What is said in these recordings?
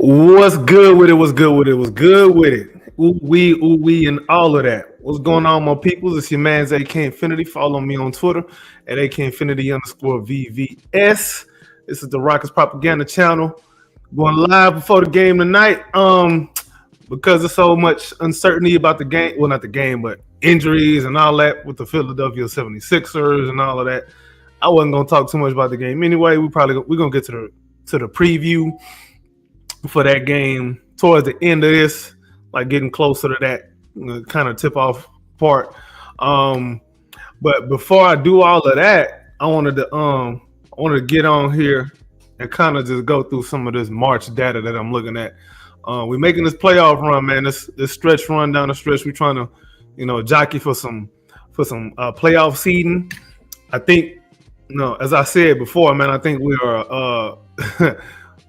What's good with it? What's good with it? What's good with it? Ooh wee, and all of that. What's going on, my peoples? It's your man AK Infinity. Follow me on Twitter at AK Infinity _ VVS. This is the Rockets Propaganda Channel. Going live before the game tonight. Because there's so much uncertainty about the game. Well, not the game, but injuries and all that with the Philadelphia 76ers and all of that. I wasn't gonna talk too much about the game anyway. We're gonna get to the preview for that game towards the end of this, like getting closer to that kind of tip off part. But before I do all of that, I wanted to get on here and kind of just go through some of this March data that I'm looking at. We're making this playoff run, man. This stretch run down the stretch. We're trying to, jockey for some playoff seeding. I think, as I said before, man, I think we are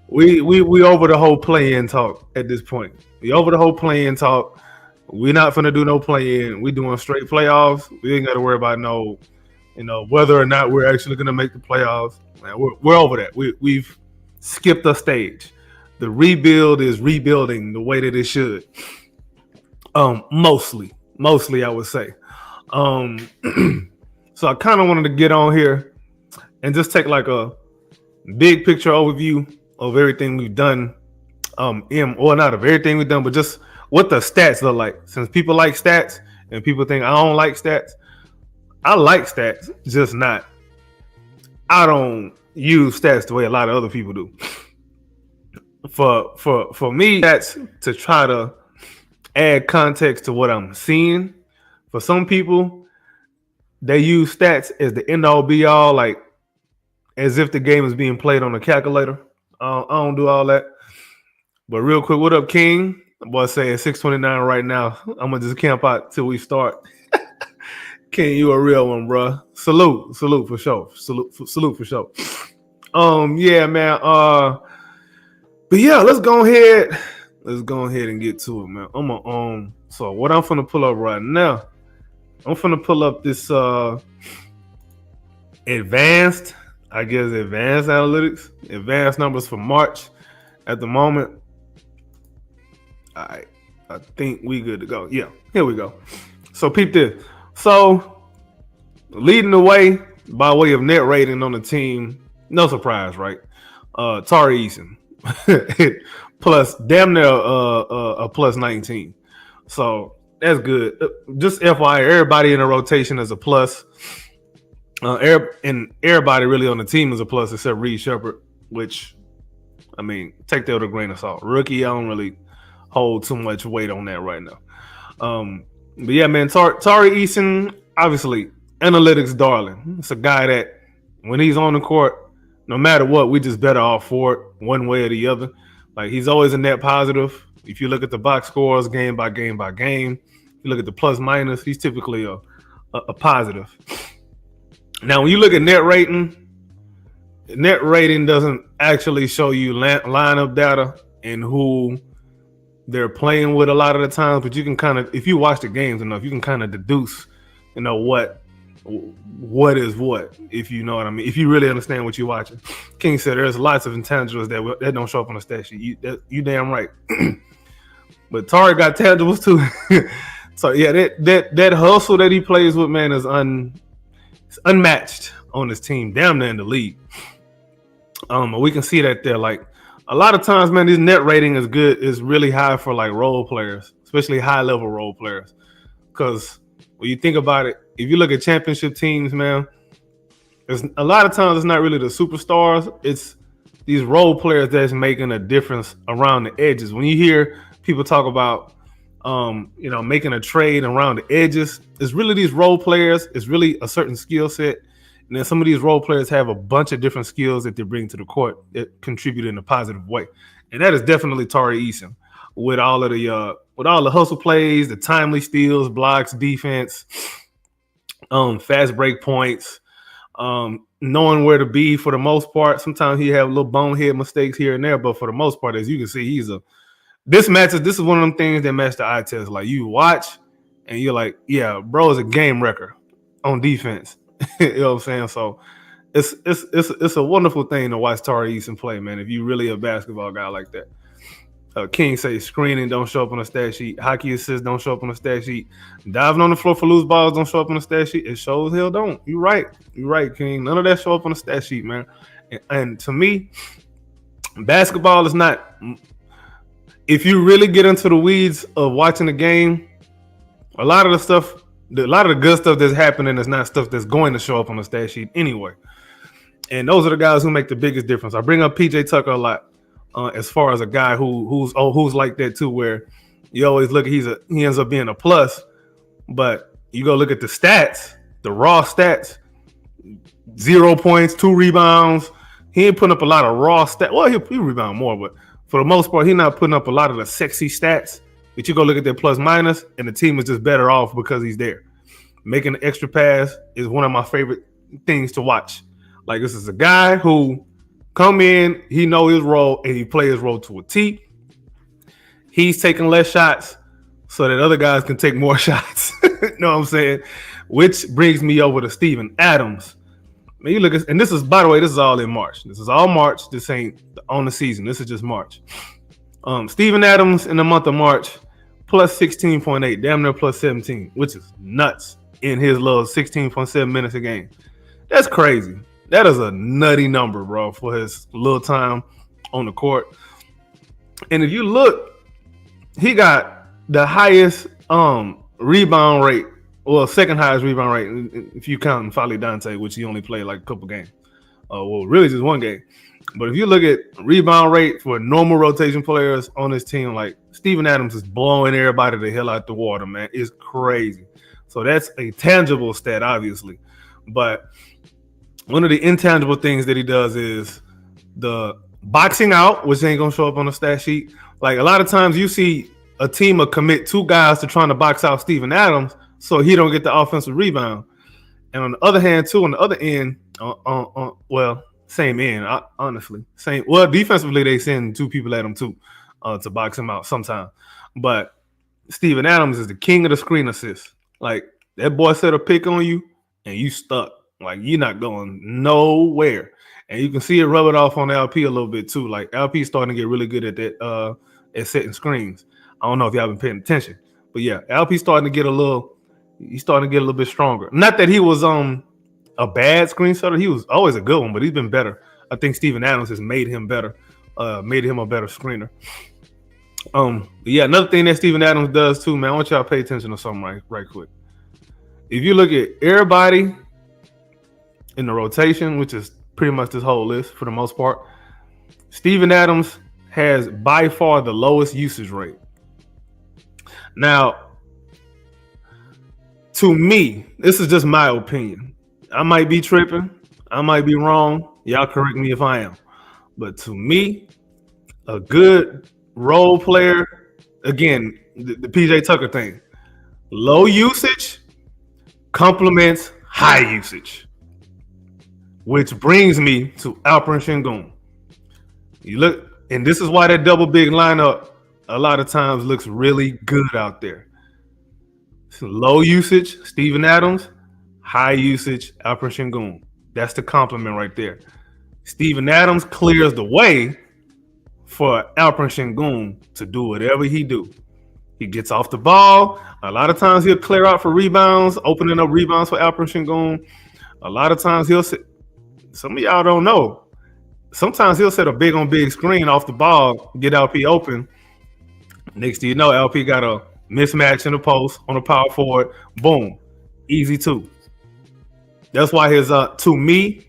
we over the whole play-in talk at this point. We over the whole play-in talk. We're not finna do no play-in. We doing straight playoffs. We ain't got to worry about whether or not we're actually gonna make the playoffs. Man, we're over that. We've skipped a stage. The rebuild is rebuilding the way that it should. Mostly I would say. So I kind of wanted to get on here and just take like a big picture overview of everything we've done. Not of everything we've done, but just what the stats look like. Since people like stats and people think I don't like stats, I like stats, just not. I don't use stats the way a lot of other people do. For me, that's to try to add context to what I'm seeing. For some people, they use stats as the end all be all, like as if the game is being played on a calculator. I don't do all that. But real quick, what up, King? Boy, saying 6:29 right now. I'm gonna just camp out till we start. King, you a real one, bro. Salute for sure. Salute for sure. Yeah, man. But yeah, let's go ahead and get to it, man. So what I'm finna pull up right now, I'm finna pull up this advanced analytics, advanced numbers for March at the moment. All right, I think we good to go. Yeah, here we go. So peep this. So leading the way by way of net rating on the team, no surprise, right? Tari Eason. Plus damn near a plus 19. So that's good. Just FYI, everybody in the rotation is a plus. And everybody really on the team is a plus except Reed Shepherd, which, I mean, take that with a grain of salt. Rookie, I don't really hold too much weight on that right now. But yeah, man, Tari Eason, obviously, analytics darling. It's a guy that when he's on the court, no matter what, we just better off for it one way or the other. Like, he's always a net positive. If you look at the box scores game by game by game, if you look at the plus minus, he's typically a positive. Now, when you look at net rating doesn't actually show you lineup data and who they're playing with a lot of the times, but you can kind of, if you watch the games enough, you can kind of deduce, what is what, if you know what I mean. If you really understand what you're watching. King said there's lots of intangibles that don't show up on the stat sheet. You damn right. But Tari got tangibles too. So yeah, that hustle that he plays with, man, is unmatched on his team, damn near in the league. We can see that there. Like, a lot of times, man, this net rating is really high for like role players, especially high level role players. Because when you think about it, if you look at championship teams, man, a lot of times it's not really the superstars, it's these role players that's making a difference around the edges. When you hear people talk about making a trade around the edges, it's really these role players, it's really a certain skill set. And then some of these role players have a bunch of different skills that they bring to the court that contribute in a positive way. And that is definitely Tari Eason with all the hustle plays, the timely steals, blocks, defense, fast break points, knowing where to be for the most part. Sometimes he have little bonehead mistakes here and there, but for the most part, as you can see, this is one of them things that match the eye test. Like, you watch and you're like, yeah, bro is a game wrecker on defense. You know what I'm saying? So it's a wonderful thing to watch Tari Eason play, man, if you really a basketball guy like that. King say screening don't show up on the stat sheet. Hockey assists don't show up on the stat sheet. Diving on the floor for loose balls don't show up on the stat sheet. It shows hell don't. You're right. You're right, King. None of that show up on the stat sheet, man. And to me, basketball is not. If you really get into the weeds of watching the game, a lot of the good stuff that's happening is not stuff that's going to show up on the stat sheet anyway. And those are the guys who make the biggest difference. I bring up PJ Tucker a lot. As far as a guy who's like that too, where you always look at he ends up being a plus, but you go look at the stats, the raw stats, 0 points, 2 rebounds. He ain't putting up a lot of raw stats. Well, he'll rebound more, but for the most part, he's not putting up a lot of the sexy stats. But you go look at their plus minus, and the team is just better off because he's there. Making an extra pass is one of my favorite things to watch. Like, this is a guy who come in, he know his role, and he play his role to a T. He's taking less shots so that other guys can take more shots. You know what I'm saying? Which brings me over to Steven Adams. Man, you look at, and this is, by the way, this is all in March. This is all March. This ain't on the season. This is just March. Steven Adams in the month of March, plus 16.8, damn near plus 17, which is nuts in his little 16.7 minutes a game. That's crazy. That is a nutty number, bro, for his little time on the court. And if you look, he got the highest rebound rate, well, second highest rebound rate, if you count Fali Dante, which he only played like a couple games. Well, really just one game. But if you look at rebound rate for normal rotation players on this team, like Steven Adams is blowing everybody the hell out the water, man. It's crazy. So that's a tangible stat, obviously. But one of the intangible things that he does is the boxing out, which ain't going to show up on the stat sheet. Like, a lot of times you see a team will commit 2 guys to trying to box out Steven Adams so he don't get the offensive rebound. And on the other hand, too, on the other end, well, same end, honestly. Same. Well, defensively, they send 2 people at him, too, to box him out sometimes. But Steven Adams is the king of the screen assist. Like, that boy set a pick on you, and you stuck. Like, you're not going nowhere. And you can see it rub it off on LP a little bit, too. Like, LP's starting to get really good at that, at setting screens. I don't know if y'all been paying attention. But, yeah, LP's starting to get a little bit stronger. Not that he was a bad screen setter. He was always a good one, but he's been better. I think Steven Adams has made him better, made him a better screener. Yeah, another thing that Steven Adams does, too, man, I want y'all to pay attention to something right quick. If you look at everybody in the rotation, which is pretty much this whole list for the most part, Steven Adams has by far the lowest usage rate. Now, to me, this is just my opinion. I might be tripping. I might be wrong. Y'all correct me if I am. But to me, a good role player, again, the PJ Tucker thing, low usage complements high usage. Which brings me to Alperen Sengun. You look, and this is why that double big lineup a lot of times looks really good out there. Low usage, Steven Adams. High usage, Alperen Sengun. That's the compliment right there. Steven Adams clears the way for Alperen Sengun to do whatever he do. He gets off the ball. A lot of times he'll clear out for rebounds, opening up rebounds for Alperen Sengun. A lot of times he'll sit. Some of y'all don't know. Sometimes he'll set a big on big screen off the ball, get LP open. Next thing you know, LP got a mismatch in the post on the power forward. Boom. Easy 2. That's why his to me,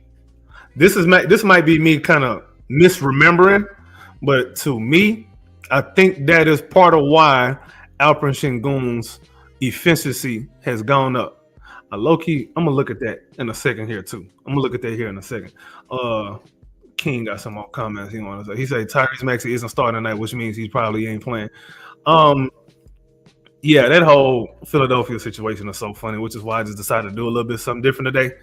this might be me kind of misremembering, but to me, I think that is part of why Alperen Sengun's efficiency has gone up. Low-key, I'm gonna look at that in a second here too. I'm gonna look at that here in a second. King got some more comments he wanted to say. He said Tyrese Maxey isn't starting tonight, which means he probably ain't playing. Yeah, that whole Philadelphia situation is so funny, which is why I just decided to do a little bit something different today.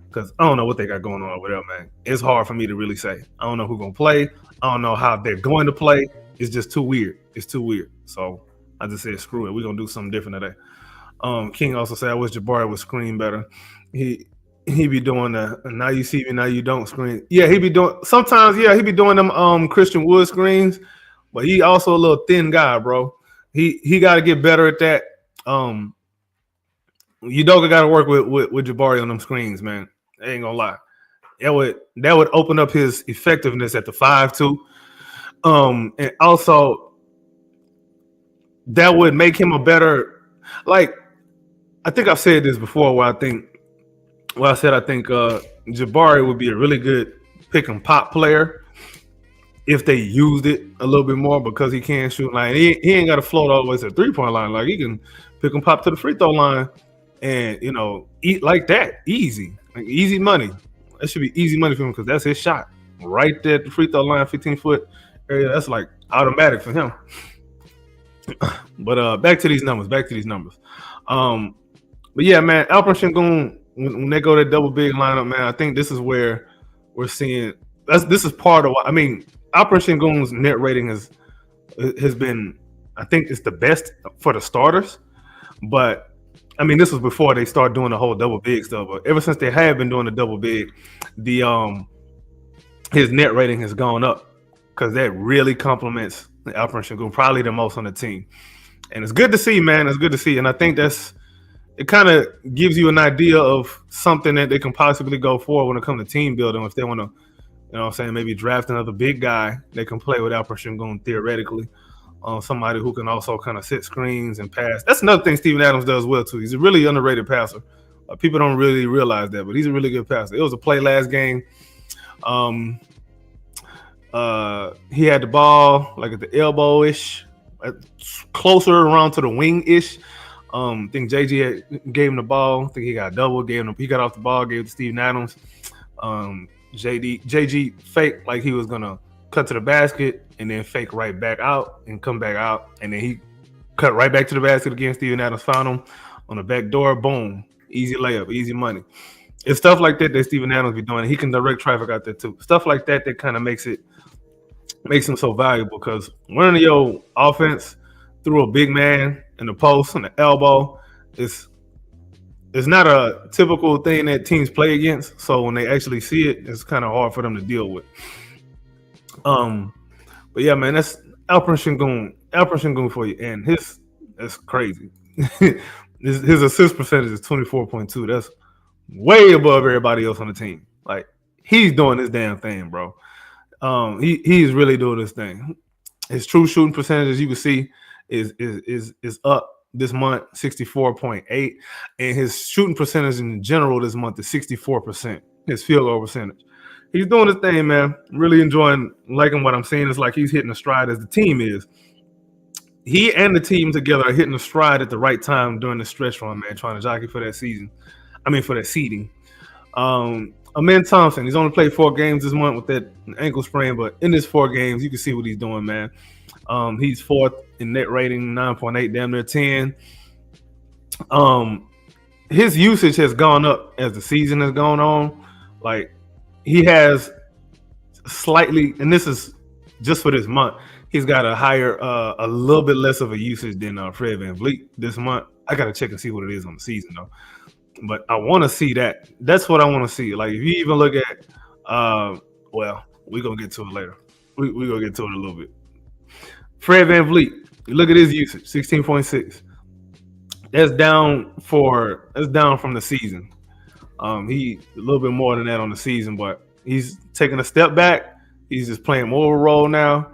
Because I don't know what they got going on over there, man. It's hard for me to really say. I don't know who's gonna play. I don't know how they're going to play. It's just too weird. It's too weird. So I just said, screw it. We're gonna do something different today. King also said, I wish Jabari would screen better. He be doing the now you see me, now you don't screen. Yeah, he be doing sometimes, yeah, he be doing them Christian Wood screens, but he also a little thin guy, bro. He got to get better at that. Udoka got to work with Jabari on them screens, man. I ain't gonna lie. That would open up his effectiveness at the 5-2. And also that would make him a better, like, I think I've said this before where I think Jabari would be a really good pick and pop player if they used it a little bit more, because he can shoot. Like he ain't got to float all the way to the 3-point line. Like he can pick and pop to the free throw line and, you know, eat like that. Easy. Like easy money. That should be easy money for him because that's his shot. Right there at the free throw line, 15-foot area. That's like automatic for him. But back to these numbers. But yeah, man, Alperen Sengun, when they go to double big lineup, man, I think this is where we're seeing. This is part of what I mean. Alperen Sengun's net rating has been, I think, it's the best for the starters. But I mean, this was before they started doing the whole double big stuff. But ever since they have been doing the double big, his net rating has gone up because that really complements Alperen Sengun probably the most on the team. And it's good to see, man. It's good to see. And I think it kind of gives you an idea of something that they can possibly go for when it comes to team building. If they want to, you know what I'm saying, maybe draft another big guy they can play with Alperen Sengun theoretically. Somebody who can also kind of set screens and pass. That's another thing Steven Adams does well, too. He's a really underrated passer. People don't really realize that, but he's a really good passer. It was a play last game. He had the ball like at the elbow-ish, closer around to the wing-ish. I think JG gave him the ball. I think he got a double. He got off the ball, gave it to Steven Adams. JG faked like he was gonna cut to the basket and then fake right back out and come back out, and then he cut right back to the basket again. Steven Adams found him on the back door. Boom, easy layup, easy money. It's stuff like that Steven Adams be doing. He can direct traffic out there too. Stuff like that kind of makes him so valuable, because running your offense through a big man in the post and the elbow is not a typical thing that teams play against. So when they actually see it, it's kind of hard for them to deal with. But yeah, man, that's Alperen Sengun for you, and that's crazy. his assist percentage is 24.2. That's way above everybody else on the team. Like, he's doing this damn thing, bro. He's really doing this thing. His true shooting percentage, as you can see, is up this month, 64.8, and his shooting percentage in general this month is 64%. His field goal percentage. He's doing his thing, man. Really liking what I'm seeing. It's like he's hitting a stride as the team is. He and the team together are hitting a stride at the right time during the stretch run, man, trying to jockey for that seeding. Amen Thompson, he's only played 4 games this month with that ankle sprain, but in his 4 games, you can see what he's doing, man. He's 4th in net rating, 9.8, damn near 10. His usage has gone up as the season has gone on. Like, he has slightly, and this is just for this month, he's got a little bit less of a usage than Fred VanVleet this month. I got to check and see what it is on the season, though. But I want to see that. That's what I want to see. Like, if you even look at, well, we're going to get to it later. We're going to get to it a little bit. Fred VanVleet, you look at his usage, 16.6. That's down from the season. He a little bit more than that on the season, but he's taking a step back. He's just playing more of a role now.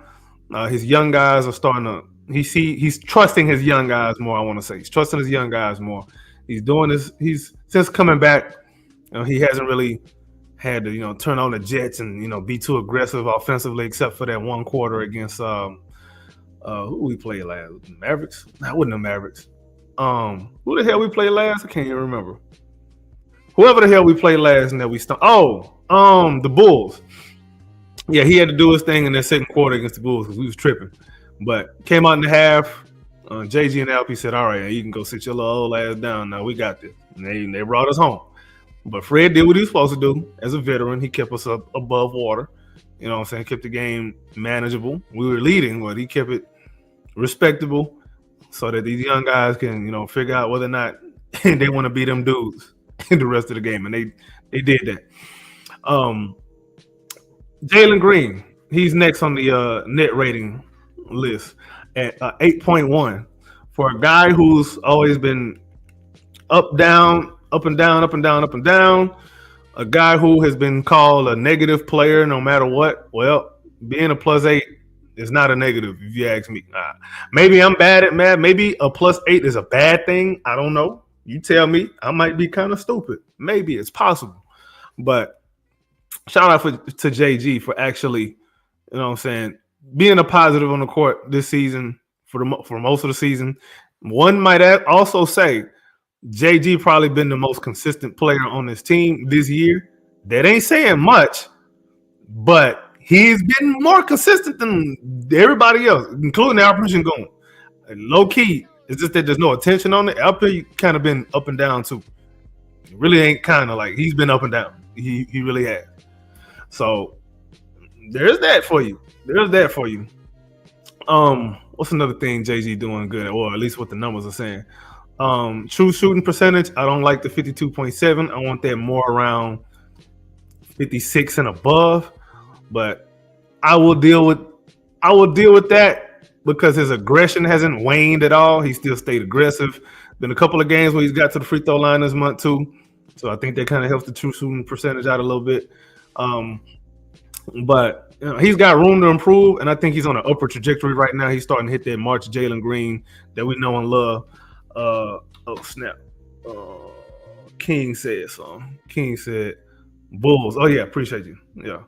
His young guys are starting to. He's trusting his young guys more. I want to say he's trusting his young guys more. He's doing this. He's since coming back. He hasn't really had to turn on the jets and be too aggressive offensively, except for that one quarter against who we played last? Mavericks? That wasn't the Mavericks. Who the hell we played last? I can't even remember. Whoever the hell we played last and that we the Bulls. Yeah, he had to do his thing in that second quarter against the Bulls because we was tripping. But came out in the half. JG and Alp said, "All right, you can go sit your little old ass down now. We got this." And they brought us home. But Fred did what he was supposed to do as a veteran. He kept us up above water. You know what I'm saying? Kept the game manageable. We were leading, but he kept it respectable so that these young guys can, figure out whether or not they want to be them dudes in the rest of the game. And they did that. Jalen Green, he's next on the net rating list at 8.1 for a guy who's always been up, down, up and down, up and down, up and down. A guy who has been called a negative player no matter what. Well, being a +8 is not a negative, if you ask me. Maybe I'm bad at math. Maybe a +8 is a bad thing. I don't know. You tell me. I might be kind of stupid. Maybe it's possible. But shout out to JG for actually, you know what I'm saying, being a positive on the court this season for most of the season. One might also say JG probably been the most consistent player on this team this year. That ain't saying much, but he's been more consistent than everybody else, including our position going. Low key, it's just that there's no attention on it. Up here, kind of been up and down too. It really ain't kind of like he's been up and down. He really has. So there's that for you. What's another thing JG doing good, or at least what the numbers are saying? True shooting percentage. I don't like the 52.7. I want that more around 56 and above. But I will deal with that because his aggression hasn't waned at all. He still stayed aggressive. Been a couple of games where he's got to the free throw line this month too. So I think that kind of helps the true shooting percentage out a little bit. But you know, he's got room to improve, and I think he's on an upward trajectory right now. He's starting to hit that March Jalen Green that we know and love. Oh snap! King said something. King said, "Bulls." Oh yeah, appreciate you. Yeah.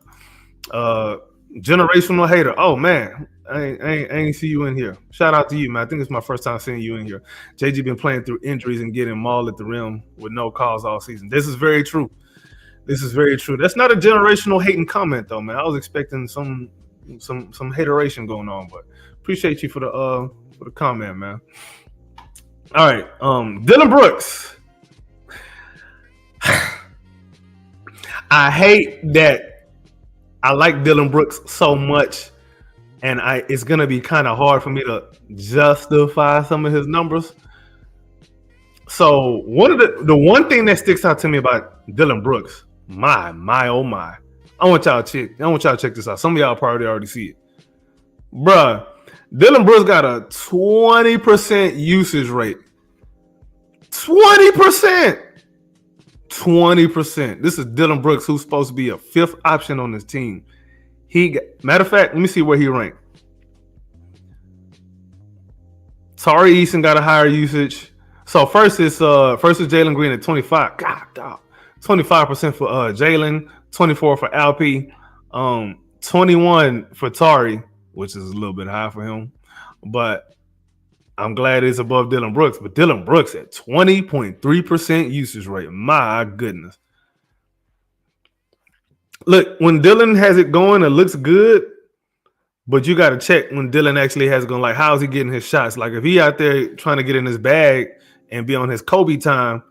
Generational hater. Oh man, I ain't see you in here. Shout out to you, man. I think it's my first time seeing you in here. JG been playing through injuries and getting mauled at the rim with no cause all season. This is very true. That's not a generational hating comment though, man. I was expecting some hateration going on, but appreciate you for the comment, man. All right, Dillon Brooks. I hate that I like Dillon Brooks so much, and it's gonna be kind of hard for me to justify some of his numbers. So the one thing that sticks out to me about Dillon Brooks, my oh my, I want y'all to check this out. Some of y'all probably already see it, bruh. Dillon Brooks got a 20% usage rate. 20%. This is Dillon Brooks, who's supposed to be a fifth option on this team. Matter of fact, let me see where he ranked. Tari Eason got a higher usage. So first is Jalen Green at 25. God, dog. 25% for Jalen, 24 for Alpi, 21 for Tari, which is a little bit high for him, but I'm glad it's above Dillon Brooks. But Dillon Brooks at 20.3% usage rate. My goodness. Look, when Dillon has it going, it looks good, but you got to check when Dillon actually has it going. Like, how is he getting his shots? Like, if he out there trying to get in his bag and be on his Kobe time,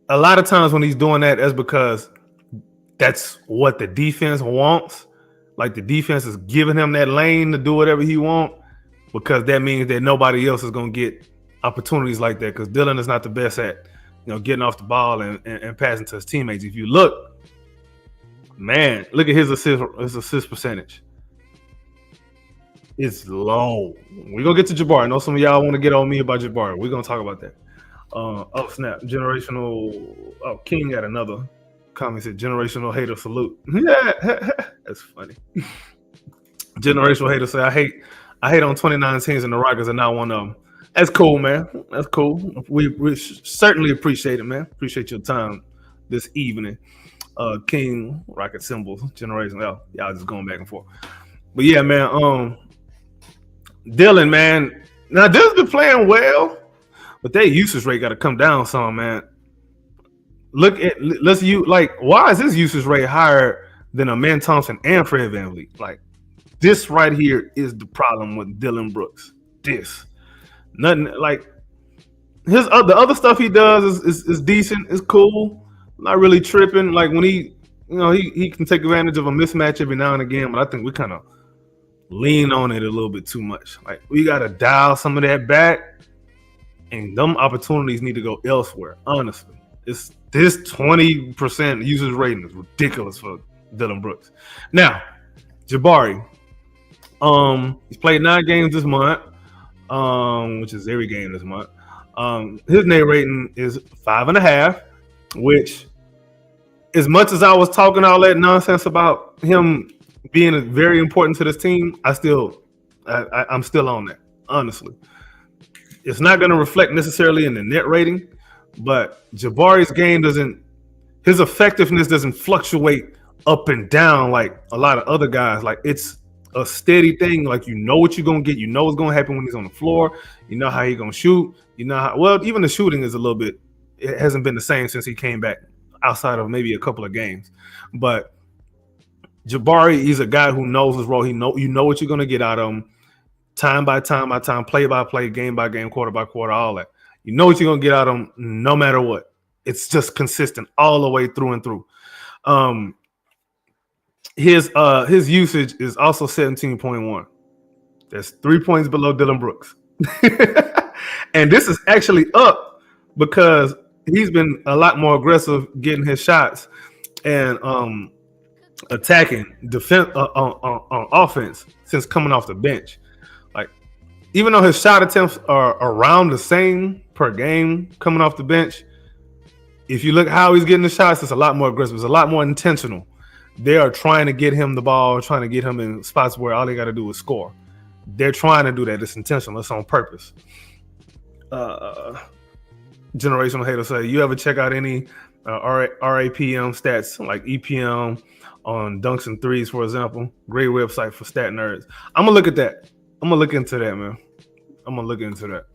a lot of times when he's doing that, that's because that's what the defense wants. Like, the defense is giving him that lane to do whatever he wants, because that means that nobody else is going to get opportunities like that, because Dillon is not the best at, getting off the ball and passing to his teammates. If you look, man, look at his assist percentage. It's low. We're going to get to Jabari. I know some of y'all want to get on me about Jabari. We're going to talk about that. Oh, snap. King got another comment, said generational hater salute. Yeah, that's funny. Generational hater say, I hate on 29 teams, and the Rockets are not one of them. That's cool, man. That's cool. We certainly appreciate it, man. Appreciate your time this evening. King, Rocket Symbols, Generation. Well, y'all just going back and forth. But yeah, man. Dillon, man. Now, Dillon's been playing well, but that usage rate got to come down some, man. Why is his usage rate higher than Amen Thompson and Fred VanVleet? Like, this right here is the problem with Dillon Brooks. Nothing like the other stuff he does is decent, it's cool, not really tripping. Like when he can take advantage of a mismatch every now and again, but I think we kind of lean on it a little bit too much. Like, we got to dial some of that back, and them opportunities need to go elsewhere. Honestly, this 20% usage rating is ridiculous for Dillon Brooks. Now, Jabari. He's played 9 games this month, which is every game this month. His net rating is 5.5, which, as much as I was talking all that nonsense about him being very important to this team, I'm still on that. Honestly, it's not going to reflect necessarily in the net rating, but Jabari's game doesn't. His effectiveness doesn't fluctuate up and down like a lot of other guys. Like, it's a steady thing. Like, you know what you're gonna get. You know what's gonna happen when he's on the floor. You know how he's gonna shoot. You know how well even the shooting is a little bit. It hasn't been the same since he came back, outside of maybe a couple of games. But Jabari, he's a guy who knows his role. You know what you're gonna get out of him, time by time by time, play by play, game by game, quarter by quarter, all that. You know what you're gonna get out of him, no matter what. It's just consistent all the way through and through. His usage is also 17.1. That's 3 points below Dillon Brooks. And this is actually up because he's been a lot more aggressive getting his shots and attacking defense on offense since coming off the bench. Like, even though his shot attempts are around the same per game coming off the bench, if you look how he's getting the shots, it's a lot more aggressive. It's a lot more intentional. They are trying to get him the ball, trying to get him in spots where all they got to do is score. They're trying to do that. It's intentional. It's on purpose. Generational hater say, you ever check out any RAPM stats like EPM on dunks and threes, for example? Great website for stat nerds. I'm going to look at that. I'm going to look into that, man. I'm going to look into that.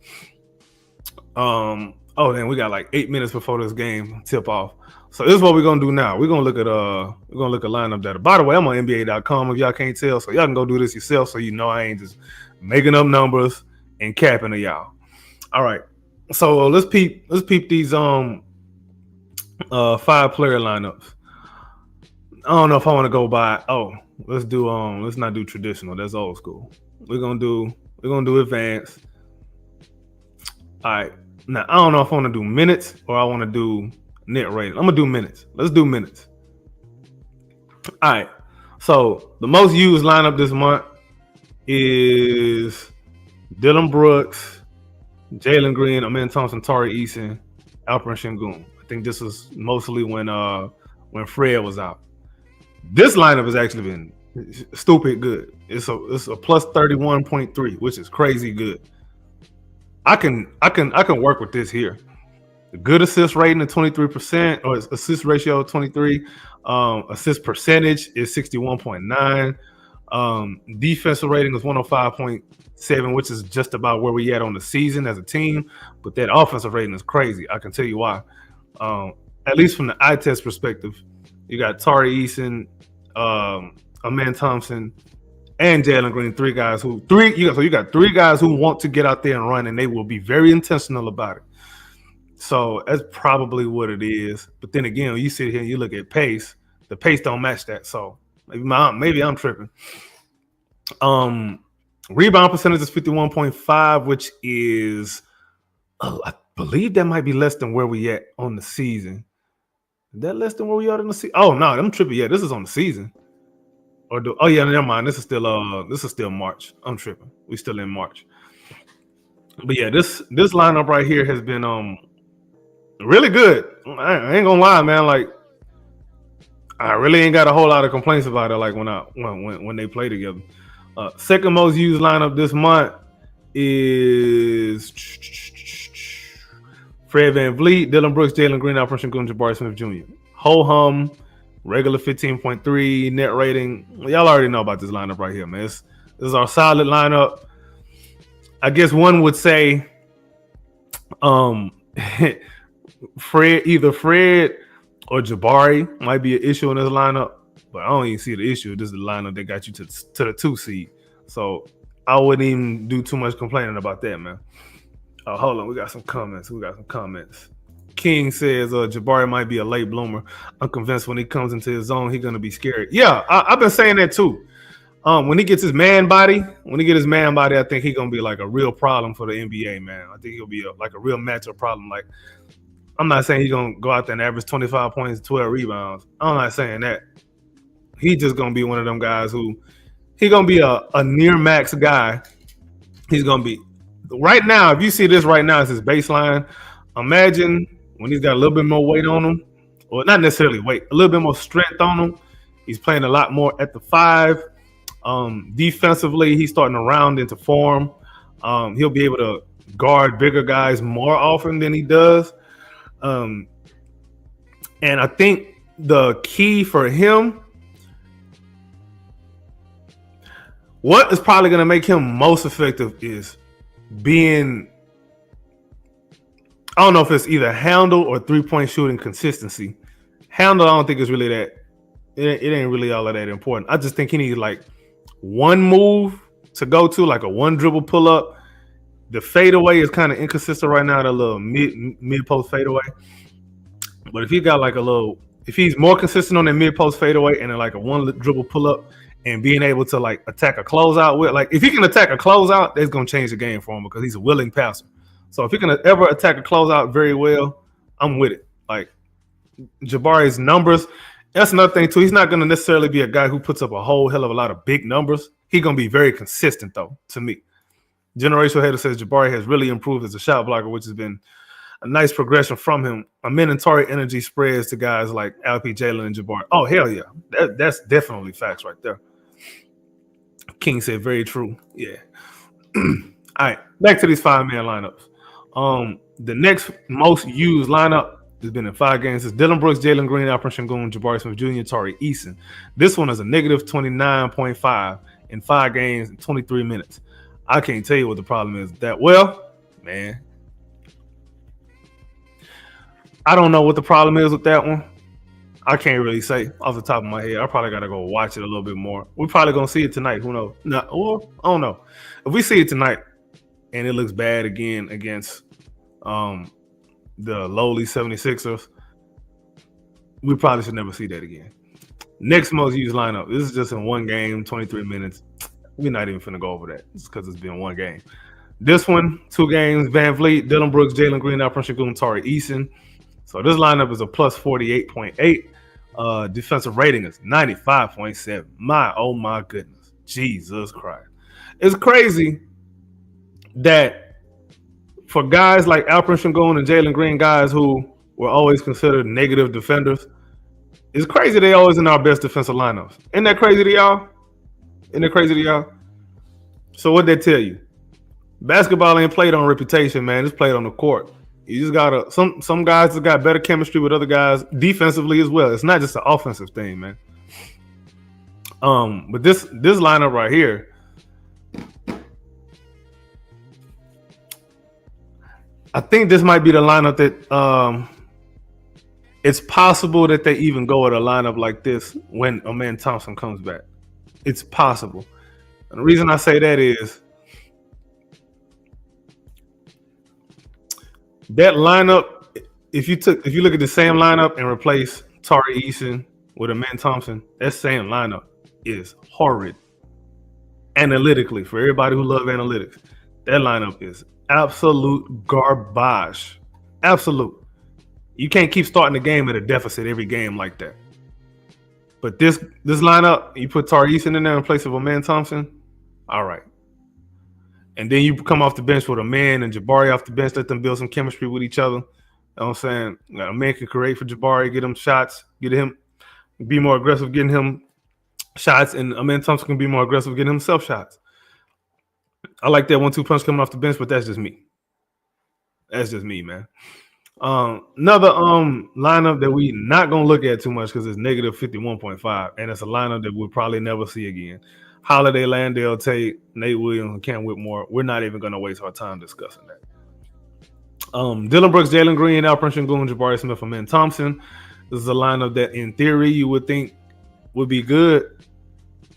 Oh, then we got like 8 minutes before this game tip off. So this is what we're gonna do now. We're gonna look at lineup data. By the way, I'm on NBA.com if y'all can't tell, so y'all can go do this yourself, so you know I ain't just making up numbers and capping to y'all. All right. So let's peep these 5-player lineups. I don't know if I want to go by. Let's not do traditional. That's old school. We're gonna do advanced. All right. Now, I don't know if I want to do minutes or I want to do net rating. I'm going to do minutes. Let's do minutes. All right. So, the most used lineup this month is Dillon Brooks, Jalen Green, Amen Thompson, Tari Eason, Alperen Sengun. I think this was mostly when Fred was out. This lineup has actually been stupid good. It's a plus 31.3, which is crazy good. I can work with this here. The good assist rating of 23%, or assist ratio of 23. Assist percentage is 61.9. Defensive rating is 105.7, which is just about where we at on the season as a team. But that offensive rating is crazy. I can tell you why. At least from the eye test perspective, you got Tari Eason, Amen Thompson, and Jalen Green, you got 3 guys who want to get out there and run, and they will be very intentional about it. So that's probably what it is. But then again, when you sit here and you look at pace, the pace don't match that. So maybe I'm tripping. Rebound percentage is 51.5, which is, I believe that might be less than where we at on the season. Is that less than where we are in the season? Oh no, I'm tripping. Yeah, this is on the season. Never mind. This is still March. I'm tripping. We still in March. But yeah, this lineup right here has been really good. I ain't gonna lie, man. Like, I really ain't got a whole lot of complaints about it. Like when they play together. Second most used lineup this month is Fred VanVleet, Dillon Brooks, Jalen Green, Alperen Sengun, Jabari Smith Jr. Ho hum. Regular 15.3 net rating. Y'all already know about this lineup right here, man. This is our solid lineup. I guess one would say either Fred or Jabari might be an issue in this lineup, but I don't even see the issue. This is the lineup that got you to the 2 seed. So I wouldn't even do too much complaining about that, man. Hold on. We got some comments. King says Jabari might be a late bloomer. I'm convinced when he comes into his zone, he's going to be scary. Yeah, I've been saying that too. When he gets his man body, I think he's going to be like a real problem for the NBA, man. I think he'll be like a real matchup problem. Like, I'm not saying he's going to go out there and average 25 points, 12 rebounds. I'm not saying that. He's just going to be one of them guys who He's gonna be a near max guy. He's gonna be right now. If you see this right now as his baseline, imagine when he's got a little bit more weight on him, or not necessarily weight, a little bit more strength on him. He's playing a lot more at the 5. Defensively, he's starting to round into form. He'll be able to guard bigger guys more often than he does. And I think the key for him, what is probably going to make him most effective is being, I don't know if it's either handle or 3-point shooting consistency. Handle, I don't think it's really that, it ain't really all of that important. I just think he needs like one move to go to, like a one dribble pull up. The fadeaway is kind of inconsistent right now, the little mid post fadeaway. But if he got like a little, if he's more consistent on that mid post fadeaway and then like a one dribble pull up and being able to like attack a closeout with, like if he can attack a closeout, that's gonna change the game for him because he's a willing passer. So if he can ever attack a closeout very well, I'm with it. Like Jabari's numbers, that's another thing too. He's not gonna necessarily be a guy who puts up a whole hell of a lot of big numbers. He's gonna be very consistent though, to me. Generational Hater says Jabari has really improved as a shot blocker, which has been a nice progression from him. A mandatory energy spreads to guys like LP, Jalen, and Jabari. Oh, hell yeah. That's definitely facts right there. King said very true. Yeah. All right, back to these 5-man lineups. The next most used lineup has been in 5 games. It's Dillon Brooks, Jalen Green, Alperen Sengun, Jabari Smith Jr., Tari Eason. This one is a negative 29.5 in 5 games in 23 minutes. I can't tell you what the problem is with that. Well, man, I don't know what the problem is with that one. I can't really say off the top of my head. I probably got to go watch it a little bit more. We're probably going to see it tonight. Who knows? No, or I don't know. If we see it tonight and it looks bad again against the lowly 76ers, we probably should never see that again. Next most used lineup. This is just in 1 game, 23 minutes. We're not even finna go over that. It's because it's been 1 game. This one, 2 games, Van Vliet, Dillon Brooks, Jalen Green, Alperen Sengun, Tari Eason. So this lineup is a plus 48.8. Defensive rating is 95.7. Oh my goodness. Jesus Christ. It's crazy that for guys like Alperen Sengun and Jalen Green, guys who were always considered negative defenders, it's crazy they always in our best defensive lineups. Isn't that crazy to y'all? Isn't that crazy to y'all? So what'd they tell you? Basketball ain't played on reputation, man. It's played on the court. You just gotta some guys have got better chemistry with other guys defensively as well. It's not just an offensive thing, man. But this lineup right here, I think this might be the lineup that it's possible that they even go with a lineup like this when Amen Thompson comes back. It's possible. And the reason I say that is that lineup, if you look at the same lineup and replace Tari Eason with Amen Thompson, that same lineup is horrid. Analytically, for everybody who loves analytics, that lineup is absolute garbage. Absolute. You can't keep starting the game at a deficit every game like that. But this lineup, you put Tari Eason in there in place of Amen Thompson, all right. And then you come off the bench with Amen and Jabari off the bench, let them build some chemistry with each other. You know what I'm saying? Amen can create for Jabari, get him shots, get him, be more aggressive getting him shots, and Amen Thompson can be more aggressive getting himself shots. I like that 1-2 punch coming off the bench, but that's just me. That's just me, man. Another lineup that we not gonna look at too much because it's negative 51.5, and it's a lineup that we'll probably never see again. Holiday, Landale, Tate, Nate Williams, and Cam Whitmore. We're not even gonna waste our time discussing that. Dillon Brooks, Jalen Green, Alperen Sengun, Jabari Smith, Amen Thompson. This is a lineup that, in theory, you would think would be good.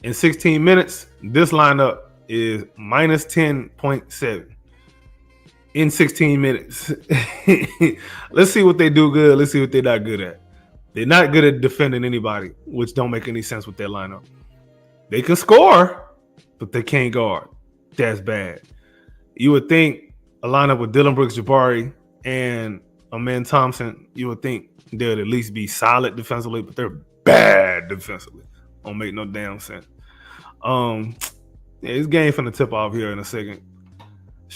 In 16 minutes, this lineup is minus 10.7. In 16 minutes. Let's see what they do good. Let's see what they're not good at. They're not good at defending anybody, which don't make any sense with their lineup. They can score, but they can't guard. That's bad. You would think a lineup with Dillon Brooks, Jabari, and Amen Thompson, you would think they'd at least be solid defensively, but they're bad defensively. Don't make no damn sense. Yeah, this game finna tip off here in a second.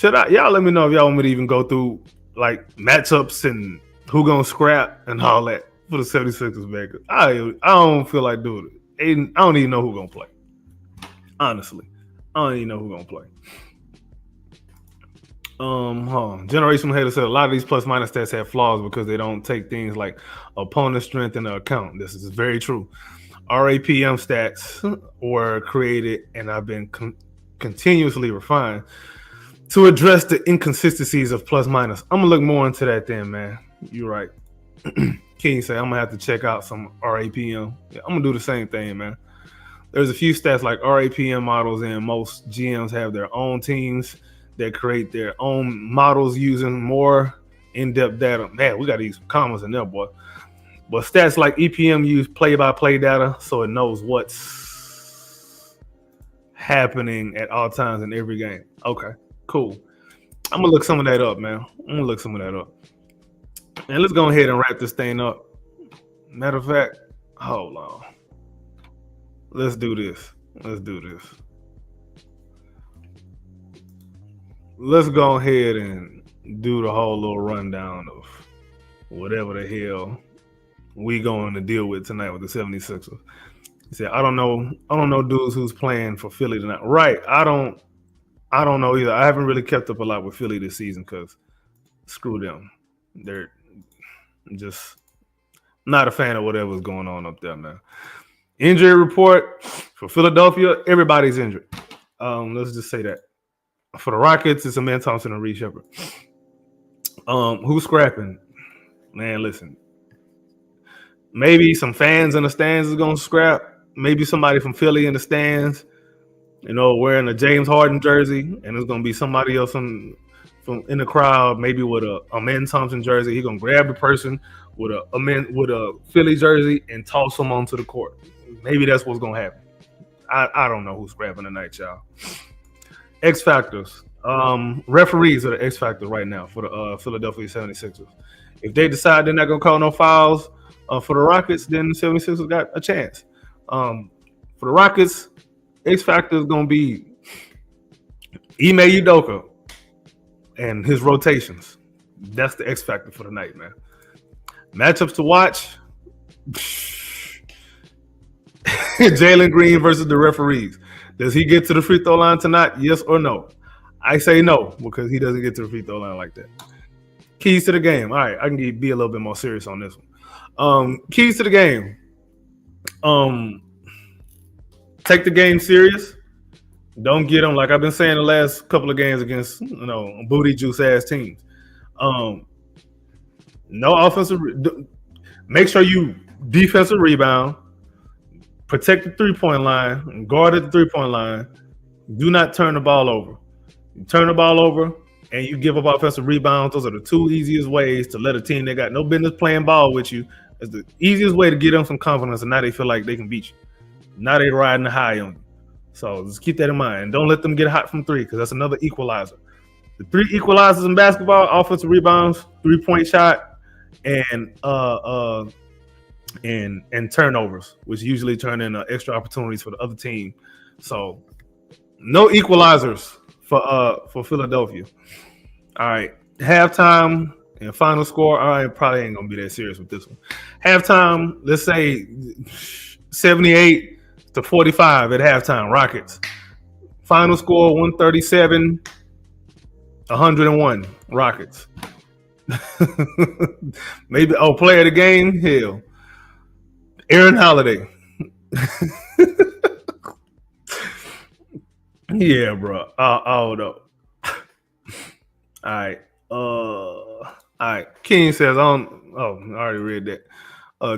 Y'all let me know if y'all want me to even go through like matchups and who gonna scrap and all that for the 76ers, man. I don't feel like doing it. I don't even know who gonna play. Honestly, I don't even know who gonna play. Generational Hater said a lot of these plus minus stats have flaws because they don't take things like opponent strength into account. This is very true. RAPM stats were created and have been continuously refined to address the inconsistencies of plus minus. I'm gonna look more into that then, man. You're right. King said I'm gonna have to check out some RAPM. Yeah, I'm gonna do the same thing, man. There's a few stats like RAPM models, and most GMs have their own teams that create their own models using more in-depth data. Man, we got to use some commas in there, boy. But stats like EPM use play-by-play data, so it knows what's happening at all times in every game. Okay, cool. I'm going to look some of that up, man. And let's go ahead and wrap this thing up. Matter of fact, hold on. Let's do this. Let's go ahead and do the whole little rundown of whatever the hell we going to deal with tonight with the 76ers. He said, I don't know dudes who's playing for Philly tonight. Right. I don't know either. I haven't really kept up a lot with Philly this season because screw them. They're just not a fan of whatever's going on up there, man. Injury report for Philadelphia, everybody's injured. Let's just say that. For the Rockets, it's Amen Thompson and Reed Shepherd. Who's scrapping? Man, listen. Maybe some fans in the stands is going to scrap. Maybe somebody from Philly in the stands, wearing a James Harden jersey, and there's going to be somebody else from in the crowd, maybe with a Amen Thompson jersey. He's going to grab the person with a Philly jersey and toss them onto the court. Maybe that's what's going to happen. I don't know who's scrapping tonight, y'all. X factors. Referees are the X factor right now for the Philadelphia 76ers. If they decide they're not going to call no fouls for the Rockets, then the 76ers got a chance. For the Rockets, X factor is going to be Ime Udoka and his rotations. That's the X factor for the night, man. Matchups to watch. Jalen Green versus the referees. Does he get to the free throw line tonight? Yes or no? I say no because he doesn't get to the free throw line like that. Keys to the game. All right, I can be a little bit more serious on this one. Keys to the game. Take the game serious. Don't get them like I've been saying the last couple of games against booty juice ass teams. No offensive. Make sure you defensive rebound. Protect the 3-point line, guard at the 3-point line. Do not turn the ball over. You turn the ball over and you give up offensive rebounds. Those are the two easiest ways to let a team that got no business playing ball with you. It's the easiest way to get them some confidence, and now they feel like they can beat you. Now they riding the high on you. So just keep that in mind. And don't let them get hot from three because that's another equalizer. The three equalizers in basketball: offensive rebounds, 3-point shot, and turnovers, which usually turn into extra opportunities for the other team. So no equalizers for Philadelphia. All right, halftime and final score. I probably ain't gonna be that serious with this one. Halftime, let's say 78-45 at halftime. Rockets. Final score 137-101. Rockets. Maybe player of the game. Hell. Aaron Holiday. Yeah, bro. Oh no. All right. King says I already read that.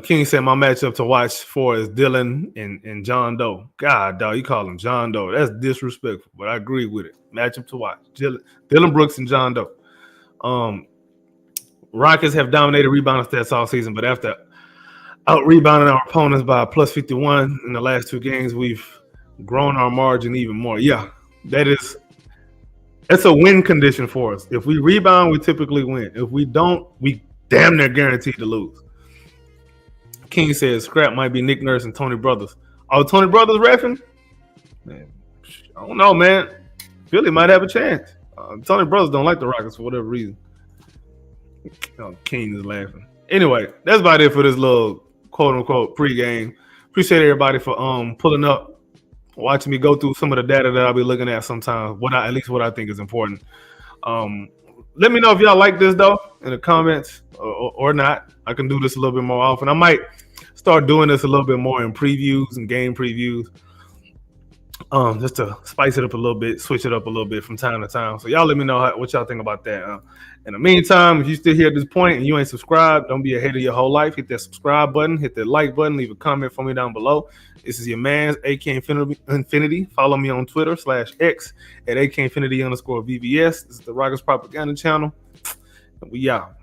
King said my matchup to watch for is Dylan and John Doe. God, dog, you call him John Doe. That's disrespectful, but I agree with it. Matchup to watch. Dylan Brooks and John Doe. Rockets have dominated rebounding stats all season, but after out-rebounding our opponents by plus 51 in the last two games, we've grown our margin even more. Yeah, that's a win condition for us. If we rebound, we typically win. If we don't, we damn near guaranteed to lose. King says scrap might be Nick Nurse and Tony Brothers. Oh, Tony Brothers reffing? Man, I don't know, man. Philly might have a chance. Tony Brothers don't like the Rockets for whatever reason. King is laughing. Anyway, that's about it for this little quote unquote pregame. Appreciate everybody for pulling up, watching me go through some of the data that I'll be looking at sometimes. At least what I think is important. Let me know if y'all like this though in the comments or not. I can do this a little bit more often. I might start doing this a little bit more in previews and game previews. Just to spice it up a little bit, switch it up a little bit from time to time. So y'all let me know what y'all think about that. In the meantime, if you still here at this point and you ain't subscribed, don't be ahead of your whole life. Hit that subscribe button, hit that like button, leave a comment for me down below. This is your man's AK Infinity. Follow me on Twitter /X at AK Infinity _VVS. This is the Rockets Propaganda Channel. We out.